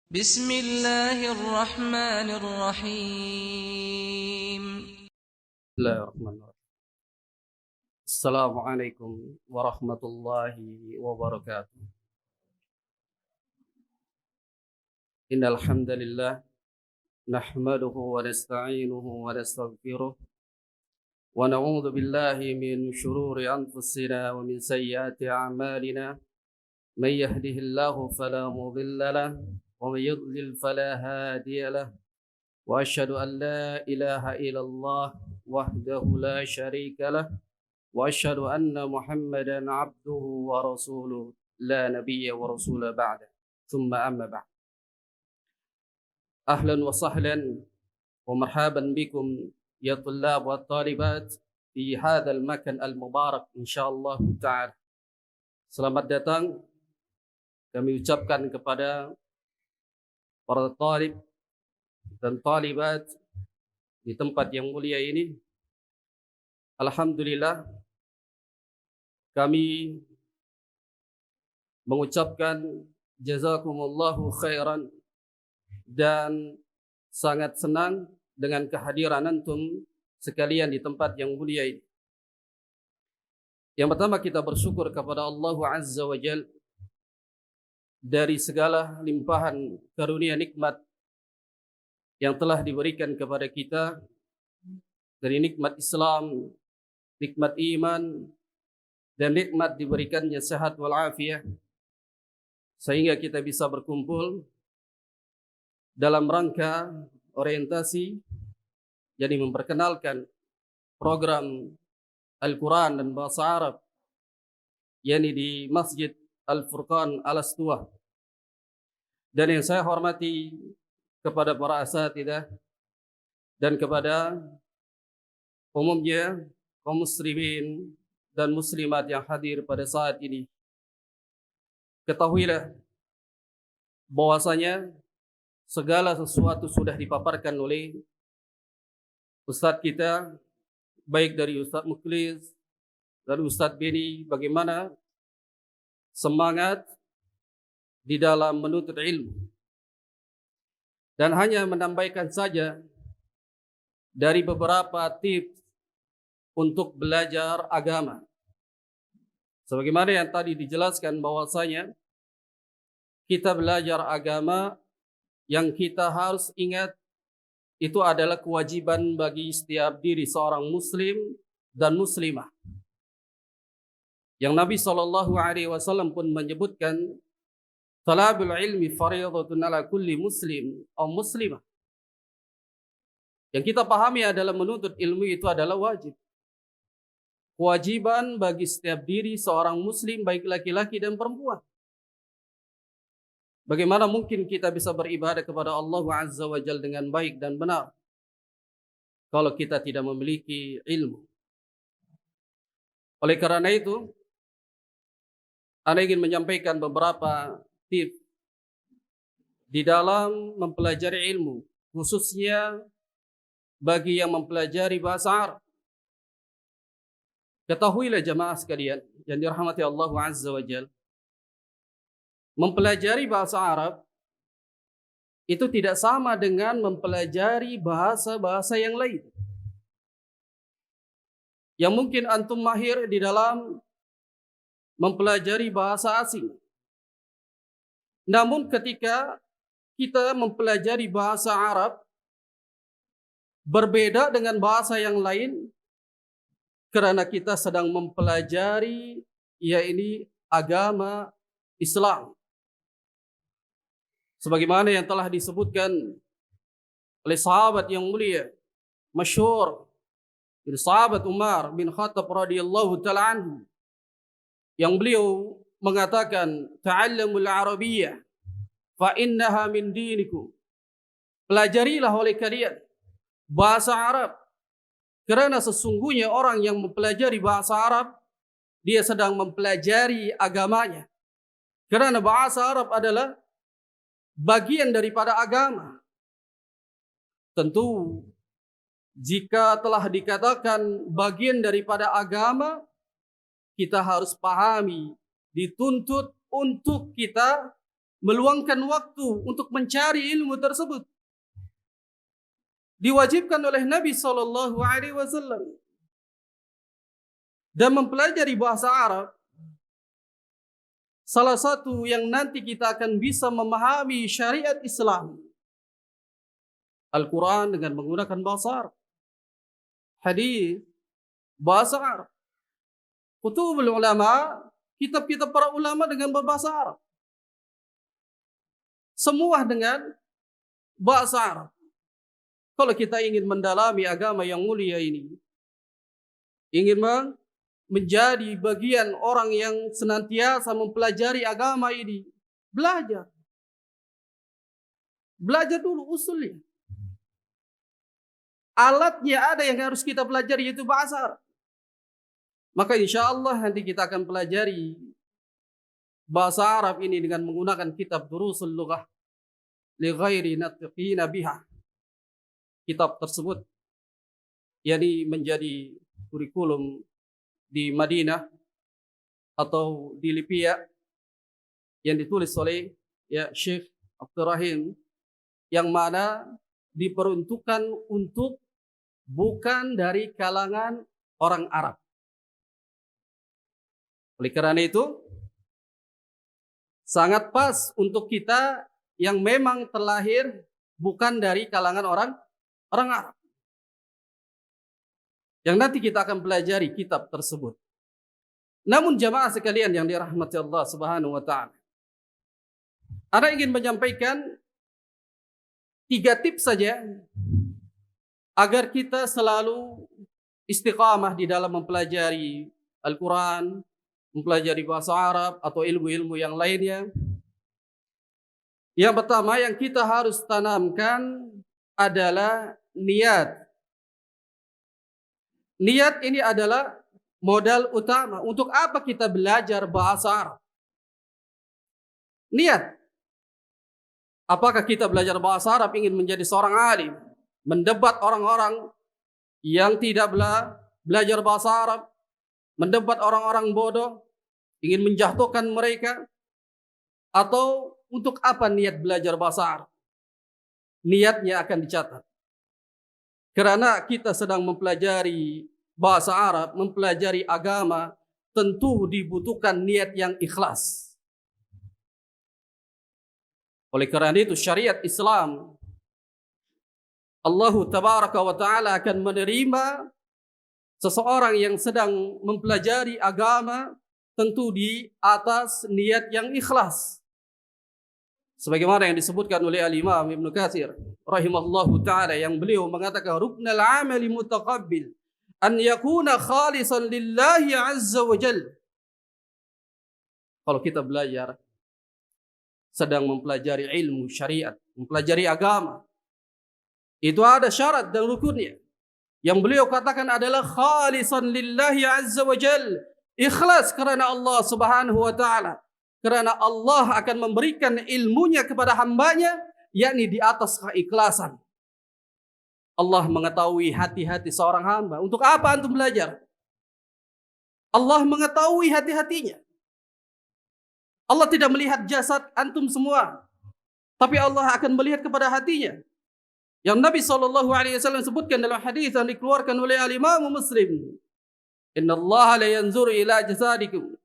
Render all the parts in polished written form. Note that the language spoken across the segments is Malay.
بسم الله الرحمن الرحيم. بسم الله الرحمن الرحيم. السلام عليكم ورحمة الله وبركاته. إن الحمد لله نحمده ونستعينه ونستغفره ونعوذ بالله من شرور أنفسنا ومن سيئات أعمالنا. من يهده الله فلا مضل له ومن يضلل فلا هادي له. وأشهد أن لا إله إلا الله وحده لا شريك له وأشهد أن محمدا عبده ورسوله لا نبي ورسول بعده. ثم أما بعد. أهلا وسهلا ومرحبا بكم يا طلاب والطالبات في هذا المكان المبارك إن شاء الله تعالى. Selamat datang kami ucapkan kepada para talib dan talibat di tempat yang mulia ini. Alhamdulillah kami mengucapkan jazakumullahu khairan dan sangat senang dengan kehadiran antum sekalian di tempat yang mulia ini. Yang pertama, kita bersyukur kepada Allah Azza wa Jalla dari segala limpahan karunia nikmat yang telah diberikan kepada kita, dari nikmat Islam, nikmat iman, dan nikmat diberikannya sehat walafiat, sehingga kita bisa berkumpul dalam rangka orientasi, jadi memperkenalkan program Al-Quran dan Bahasa Arab, yakni di Masjid Al-Furqan Al-Astuwah. Dan yang saya hormati kepada para asatidzah dan kepada umumnya kaum muslimin dan muslimat yang hadir pada saat ini, ketahuilah bahwasanya segala sesuatu sudah dipaparkan oleh Ustadz kita, baik dari Ustadz Mukhlis dan Ustadz Beni, bagaimana semangat di dalam menuntut ilmu. Dan hanya menambahkan saja dari beberapa tips untuk belajar agama. Sebagaimana yang tadi dijelaskan bahwasanya kita belajar agama, yang kita harus ingat itu adalah kewajiban bagi setiap diri seorang muslim dan muslimah. Yang Nabi SAW pun menyebutkan, talabul ilmi fardhatun ala kulli muslim atau muslimah. Yang kita pahami adalah menuntut ilmu itu adalah wajib. Kewajiban bagi setiap diri seorang muslim, baik laki-laki dan perempuan. Bagaimana mungkin kita bisa beribadah kepada Allah Azza wa Jalla dengan baik dan benar kalau kita tidak memiliki ilmu? Oleh karena itu, Anda ingin menyampaikan beberapa tips di dalam mempelajari ilmu, khususnya bagi yang mempelajari bahasa Arab. Ketahuilah jemaah sekalian yang dirahmati Allah Azza wa Jalla, mempelajari bahasa Arab itu tidak sama dengan mempelajari bahasa-bahasa yang lain. Yang mungkin antum mahir di dalam mempelajari bahasa asing. Namun ketika kita mempelajari bahasa Arab, berbeda dengan bahasa yang lain, karena kita sedang mempelajari yakni agama Islam. Sebagaimana yang telah disebutkan oleh sahabat yang mulia, masyhur, sahabat Umar bin Khattab radhiyallahu ta'ala anhu, yang beliau mengatakan, ta'allamul arabiyyah fa innaha min dinikum. Pelajarilah oleh kalian bahasa Arab, karena sesungguhnya orang yang mempelajari bahasa Arab, dia sedang mempelajari agamanya. Karena bahasa Arab adalah bagian daripada agama. Tentu jika telah dikatakan bagian daripada agama, kita harus pahami, dituntut untuk kita meluangkan waktu untuk mencari ilmu tersebut. Diwajibkan oleh Nabi SAW dan mempelajari bahasa Arab. Salah satu yang nanti kita akan bisa memahami syariat Islam, Al-Quran dengan menggunakan bahasa Arab, hadis bahasa Arab, kutubul ulama, kitab-kitab para ulama dengan berbahasa Arab, semua dengan bahasa Arab. Kalau kita ingin mendalami agama yang mulia ini, ingin menjadi bagian orang yang senantiasa mempelajari agama ini, belajar. Belajar dulu usulnya. Alatnya ada yang harus kita pelajari, yaitu bahasa Arab. Maka insya Allah nanti kita akan pelajari bahasa Arab ini dengan menggunakan kitab Durusul Lughah li ghairi natiqina biha. Kitab tersebut yakni menjadi kurikulum di Madinah atau di Libya yang ditulis oleh Syekh Abdurrahim, yang mana diperuntukkan untuk bukan dari kalangan orang Arab. Oleh karena itu sangat pas untuk kita yang memang terlahir bukan dari kalangan orang Arab, yang nanti kita akan pelajari kitab tersebut. Namun jamaah sekalian yang dirahmati Allah Subhanahu wa taala, ana ingin menyampaikan 3 tips saja agar kita selalu istiqamah di dalam mempelajari Al-Quran, mempelajari bahasa Arab atau ilmu-ilmu yang lainnya. Yang pertama yang kita harus tanamkan adalah niat. Niat ini adalah modal utama. Untuk apa kita belajar bahasa Arab? Niat. Apakah kita belajar bahasa Arab ingin menjadi seorang alim, mendebat orang-orang yang tidak belajar bahasa Arab, mendebat orang-orang bodoh, ingin menjatuhkan mereka? Atau untuk apa niat belajar bahasa Arab? Niatnya akan dicatat. Karena kita sedang mempelajari bahasa Arab, mempelajari agama, tentu dibutuhkan niat yang ikhlas. Oleh karena itu syariat Islam, Allah Tabaraka wa Ta'ala akan menerima seseorang yang sedang mempelajari agama tentu di atas niat yang ikhlas. Sebagaimana yang disebutkan oleh Al-Imam Ibnu Katsir rahimallahu ta'ala, yang beliau mengatakan ruknul amali mutaqabbil an yakuna khalisan lillahi azza wa jalla. Kalau kita belajar, sedang mempelajari ilmu syariat, mempelajari agama, itu ada syarat dan rukunnya. Yang beliau katakan adalah khalisan lillahi azza wa jalla, ikhlas karena Allah Subhanahu wa ta'ala. Karena Allah akan memberikan ilmunya kepada hambanya, yakni di atas keikhlasan. Allah mengetahui hati-hati seorang hamba. Untuk apa antum belajar? Allah mengetahui hati-hatinya. Allah tidak melihat jasad antum semua, tapi Allah akan melihat kepada hatinya. Yang Nabi SAW sebutkan dalam hadis yang dikeluarkan oleh Al-Imam Muslim, Inna Allah la yanzuru ila jasadikum,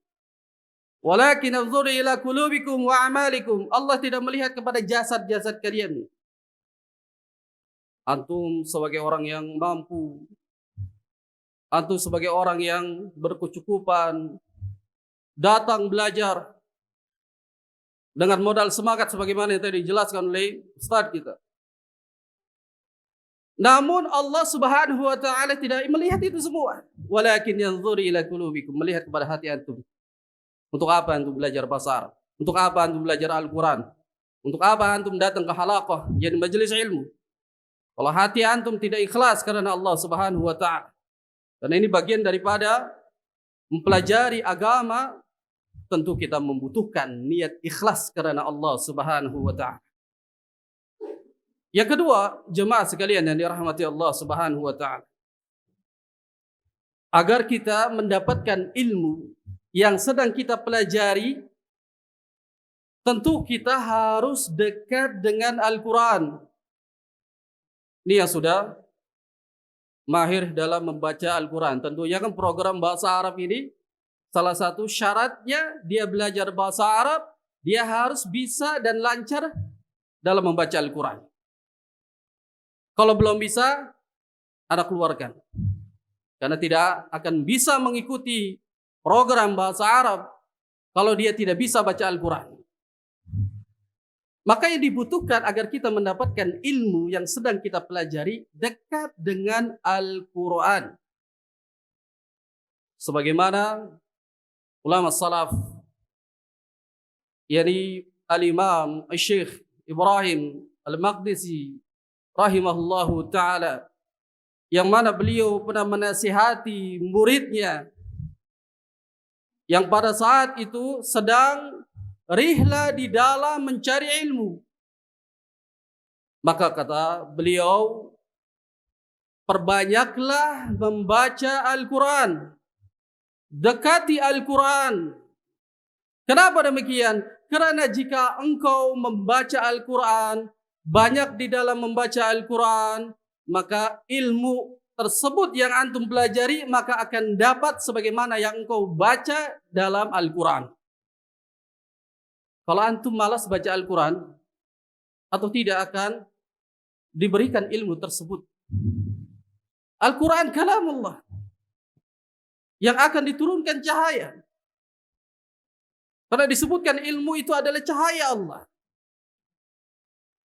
walakin yanzuru ila qulubikum wa amalikum. Allah tidak melihat kepada jasad-jasad kalian. Antum sebagai orang yang mampu, antum sebagai orang yang berkecukupan, datang belajar dengan modal semangat sebagaimana yang tadi dijelaskan oleh Ustaz kita. Namun Allah Subhanahu wa ta'ala tidak melihat itu semua. Walakin yanzuru ila qulubikum, melihat kepada hati antum. Untuk apa antum belajar bahasa Arab? Untuk apa antum belajar Al-Quran? Untuk apa antum datang ke halaqah, jadi majelis ilmu? Kalau hati antum tidak ikhlas karena Allah Subhanahu wa ta'ala. Karena ini bagian daripada mempelajari agama, tentu kita membutuhkan niat ikhlas karena Allah Subhanahu wa ta'ala. Yang kedua, jemaah sekalian yang dirahmati Allah Subhanahu wa ta'ala, agar kita mendapatkan ilmu yang sedang kita pelajari, tentu kita harus dekat dengan Al-Quran. Ini yang sudah mahir dalam membaca Al-Quran. Tentunya kan program bahasa Arab ini salah satu syaratnya dia belajar bahasa Arab, dia harus bisa dan lancar dalam membaca Al-Quran. Kalau belum bisa, Anda keluarkan. Karena tidak akan bisa mengikuti program bahasa Arab kalau dia tidak bisa baca Al-Quran. Maka yang dibutuhkan agar kita mendapatkan ilmu yang sedang kita pelajari dekat dengan Al-Quran. Sebagaimana ulama salaf, yakni Al-Imam Syekh Ibrahim Al-Maqdisi rahimahullahu ta'ala, yang mana beliau pernah menasihati muridnya yang pada saat itu sedang rihla di dalam mencari ilmu. Maka kata beliau, perbanyaklah membaca Al-Quran, dekati Al-Quran. Kenapa demikian? Karena jika engkau membaca Al-Quran, banyak di dalam membaca Al-Quran, maka ilmu tersebut yang antum pelajari maka akan dapat sebagaimana yang engkau baca dalam Al-Quran. Kalau antum malas baca Al-Quran, atau tidak akan diberikan ilmu tersebut. Al-Quran kalamullah yang akan diturunkan cahaya. Karena disebutkan ilmu itu adalah cahaya Allah.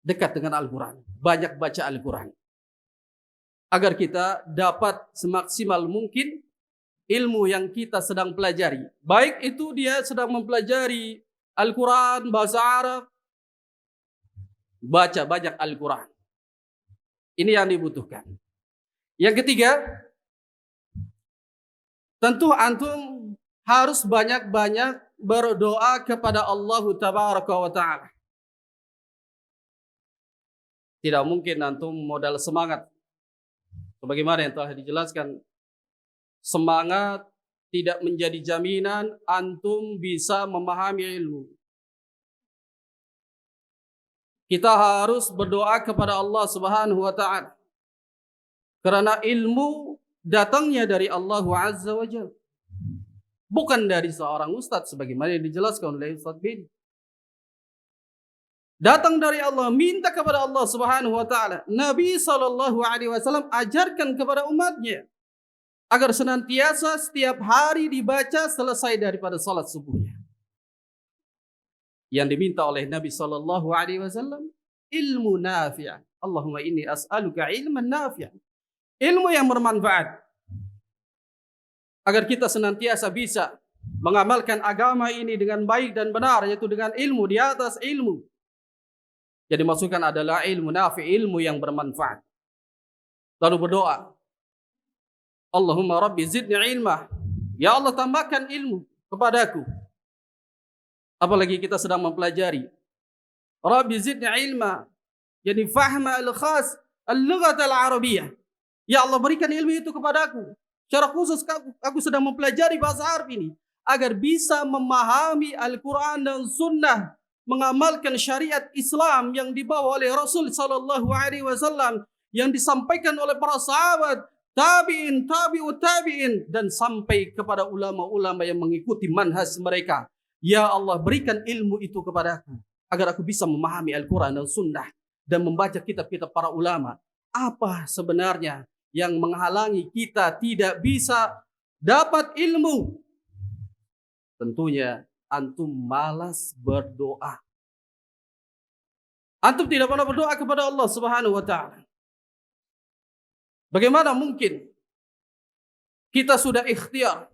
Dekat dengan Al-Quran, banyak baca Al-Quran, agar kita dapat semaksimal mungkin ilmu yang kita sedang pelajari. Baik itu dia sedang mempelajari Al-Quran, bahasa Arab, baca banyak Al-Quran. Ini yang dibutuhkan. Yang ketiga, tentu antum harus banyak-banyak berdoa kepada Allah Tabaraka wa Ta'ala. Tidak mungkin antum modal semangat. Sebagaimana yang telah dijelaskan, semangat tidak menjadi jaminan antum bisa memahami ilmu. Kita harus berdoa kepada Allah Subhanahu wa Ta'ala. Karena ilmu datangnya dari Allah Azza wa Jalla, bukan dari seorang ustadz sebagaimana yang dijelaskan oleh Ustaz bin. Datang dari Allah, minta kepada Allah Subhanahu wa Ta'ala. Nabi sallallahu alaihi wasallam ajarkan kepada umatnya agar senantiasa setiap hari dibaca selesai daripada salat subuhnya. Yang diminta oleh Nabi sallallahu alaihi wasallam ilmu nafi'. Allahumma inni as'aluka ilman nafi'an. Ilmu yang bermanfaat. Agar kita senantiasa bisa mengamalkan agama ini dengan baik dan benar, yaitu dengan ilmu di atas ilmu. Jadi maksudkan adalah ilmu nafi', ilmu yang bermanfaat. Lalu berdoa, Allahumma rabbi zidni ilmah. Ya Allah, tambahkan ilmu kepadaku. Apalagi kita sedang mempelajari. Rabbi zidni ilmah. Yani fahma al-khas al-lughat al-arabiyah. Ya Allah, berikan ilmu itu kepadaku. Secara khusus aku sedang mempelajari bahasa Arab ini. Agar bisa memahami Al-Quran dan Sunnah. Mengamalkan syariat Islam yang dibawa oleh Rasul sallallahu alaihi wasallam, yang disampaikan oleh para sahabat, tabi'in, tabi'ut tabi'in, dan sampai kepada ulama-ulama yang mengikuti manhaj mereka. Ya Allah, berikan ilmu itu kepadaku agar aku bisa memahami Al-Quran dan Sunnah dan membaca kitab-kitab para ulama. Apa sebenarnya yang menghalangi kita tidak bisa dapat ilmu? Tentunya antum malas berdoa. Antum tidak pernah berdoa kepada Allah Subhanahu wa Ta'ala. Bagaimana mungkin kita sudah ikhtiar,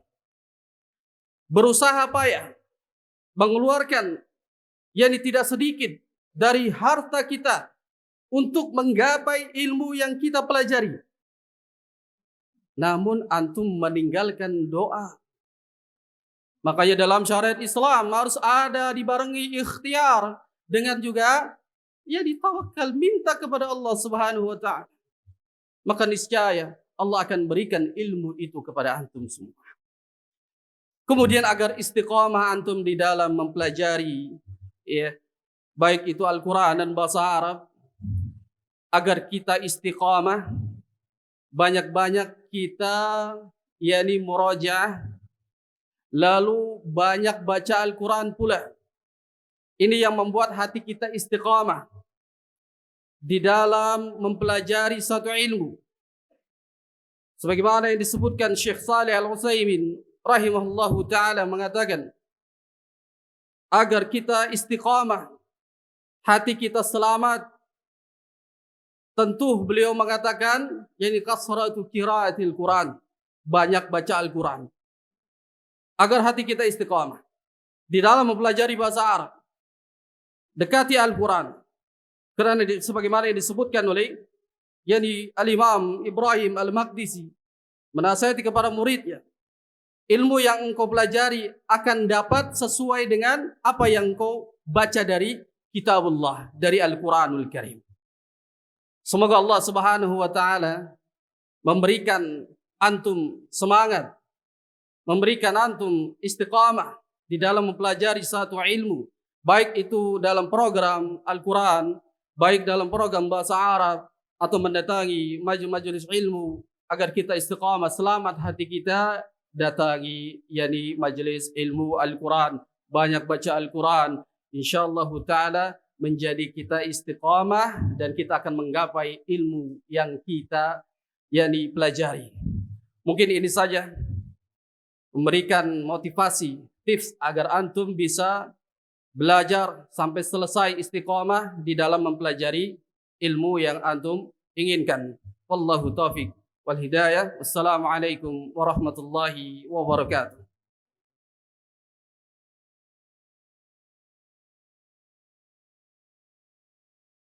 berusaha payah, mengeluarkan yakni tidak sedikit dari harta kita untuk menggapai ilmu yang kita pelajari. Namun antum meninggalkan doa. Makanya dalam syariat Islam harus ada dibarengi ikhtiar dengan juga ya ditawakal, minta kepada Allah Subhanahu wa Ta'ala. Maka niscaya Allah akan berikan ilmu itu kepada antum semua. Kemudian agar istiqamah antum di dalam mempelajari ya, baik itu Al-Quran dan bahasa Arab, agar kita istiqamah, banyak-banyak kita yakni murajaah, lalu banyak baca Al-Quran pula. Ini yang membuat hati kita istiqamah di dalam mempelajari satu ilmu. Sebagaimana yang disebutkan Syekh Saleh Al-Utsaimin rahimahullahu taala mengatakan, agar kita istiqamah, hati kita selamat, tentu beliau mengatakan yani kasratu qiraatil Quran, banyak baca Al-Quran. Agar hati kita istiqamah di dalam mempelajari bahasa Arab, dekati Al-Quran. Kerana sebagaimana yang disebutkan oleh yani Al-Imam Ibrahim Al-Maqdisi menasihati kepada muridnya, ilmu yang engkau pelajari akan dapat sesuai dengan apa yang engkau baca dari kitabullah, dari Al-Quranul Karim. Semoga Allah Subhanahu wa taala memberikan antum semangat, memberikan antum istiqamah di dalam mempelajari satu ilmu, baik itu dalam program Al-Quran, baik dalam program bahasa Arab, atau mendatangi majelis ilmu, agar kita istiqamah, selamat hati kita, datangi yani majelis ilmu Al-Quran, banyak baca Al-Quran, insyaallah taala menjadi kita istiqamah dan kita akan menggapai ilmu yang kita yani pelajari. Mungkin ini saja memberikan motivasi, tips agar antum bisa belajar sampai selesai istiqamah di dalam mempelajari ilmu yang antum inginkan. Wallahu taufiq wal hidayah. Wassalamualaikum warahmatullahi wabarakatuh.